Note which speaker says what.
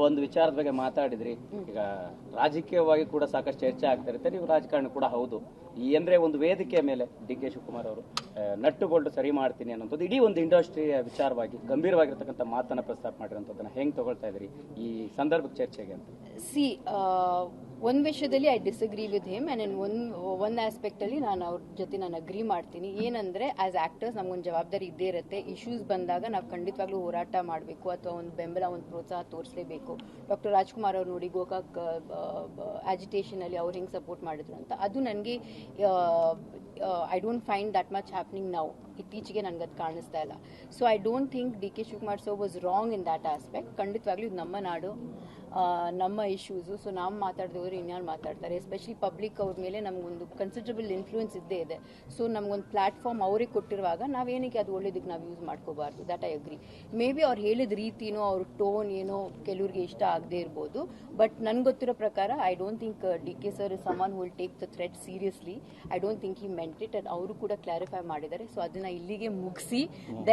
Speaker 1: ಒಂದು ವಿಚಾರದ ಬಗ್ಗೆ ಮಾತಾಡಿದ್ರಿ. ಈಗ ರಾಜಕೀಯವಾಗಿ ಕೂಡ ಸಾಕಷ್ಟು ಚರ್ಚೆ ಆಗ್ತಾ ಇರುತ್ತೆ, ನೀವು ರಾಜಕಾರಣ ಕೂಡ ಹೌದು. ಈ ಅಂದ್ರೆ ಒಂದು ವೇದಿಕೆಯ ಮೇಲೆ ಡಿ ಕೆ ಶಿವಕುಮಾರ್ ಅವರು ನಟ್ಟುಗೊಳ್ಳು ಸರಿ ಮಾಡ್ತೀನಿ ಅನ್ನೋದು ಇಡೀ ಒಂದು ಇಂಡಸ್ಟ್ರಿಯ ವಿಚಾರವಾಗಿ ಗಂಭೀರವಾಗಿರ್ತಕ್ಕಂಥ ಮಾತನ್ನ ಪ್ರಸ್ತಾಪ ಮಾಡಿರೋಂಥದ್ದನ್ನ ಹೆಂಗ್ ತಗೊಳ್ತಾ ಇದ್ರಿ ಈ ಸಂದರ್ಭಕ್ಕೆ ಚರ್ಚೆಗೆ ಅಂತ?
Speaker 2: ಒಂದು ವಿಷಯದಲ್ಲಿ I disagree with him and in ಒಂದು ಆಸ್ಪೆಕ್ಟ್ ಅಲ್ಲಿ ನಾನು ಅವ್ರ ಜೊತೆ ನಾನು ಅಗ್ರಿ ಮಾಡ್ತೀನಿ. ಏನಂದ್ರೆ ಆಸ್ ಆಕ್ಟರ್ಸ್ ನಮ್ಗೊಂದು ಜವಾಬ್ದಾರಿ ಇದ್ದೇ ಇರುತ್ತೆ. ಇಶ್ಯೂಸ್ ಬಂದಾಗ ನಾವು ಖಂಡಿತವಾಗ್ಲೂ ಹೋರಾಟ ಮಾಡಬೇಕು ಅಥವಾ ಒಂದು ಬೆಂಬಲ, ಒಂದು ಪ್ರೋತ್ಸಾಹ ತೋರಿಸಲೇಬೇಕು. ಡಾಕ್ಟರ್ ರಾಜ್ಕುಮಾರ್ ಅವ್ರು ನೋಡಿ ಗೋಕಾಕ್ ಅಜಿಟೇಷನ್ ಅಲ್ಲಿ ಅವ್ರು ಹೆಂಗೆ ಸಪೋರ್ಟ್ ಮಾಡಿದ್ರು ಅಂತ, ಅದು ನನಗೆ I don't find that much happening now. ಇತ್ತೀಚೆಗೆ ನನಗೆ ಅದು ಕಾಣಿಸ್ತಾ ಇಲ್ಲ. So I don't think D K Shivakumar sir was wrong in that aspect. ಖಂಡಿತವಾಗ್ಲೂ ಇದು ನಮ್ಮ ನಾಡು, ನಮ್ಮ ಇಶ್ಯೂಸು. ಸೊ ನಾವು ಮಾತಾಡಿದವರು ಇನ್ಯಾರು ಮಾತಾಡ್ತಾರೆ? ಎಸ್ಪೆಷಲಿ ಪಬ್ಲಿಕ್ ಅವ್ರ ಮೇಲೆ ನಮಗೊಂದು ಕನ್ಸಿಡರಬಲ್ ಇನ್ಫ್ಲೂಯೆನ್ಸ್ ಇದ್ದೇ ಇದೆ. ಸೊ ನಮಗೊಂದು ಪ್ಲಾಟ್ಫಾರ್ಮ್ ಅವ್ರಿಗೆ ಕೊಟ್ಟಿರುವಾಗ ನಾವೇನಕ್ಕೆ ಅದು ಒಳ್ಳೇದಕ್ಕೆ ನಾವು ಯೂಸ್ ಮಾಡ್ಕೋಬಾರ್ದು? That I agree. Maybe ಅವ್ರು ಹೇಳಿದ ರೀತಿನೋ ಅವ್ರ ಟೋನ್ ಏನೋ ಕೆಲವ್ರಿಗೆ ಇಷ್ಟ ಆಗದೆ ಇರ್ಬೋದು. ಬಟ್ ನನ್ಗೆ ಗೊತ್ತಿರೋ ಪ್ರಕಾರ I don't think D K sir is someone who will take the threat seriously. I don't think he made it. And ಅವರು ಕೂಡ ಕ್ಲಾರಿಫೈ ಮಾಡಿದ್ದಾರೆ. ಸೊ ಅದನ್ನ ಇಲ್ಲಿಗೆ ಮುಗಿಸಿ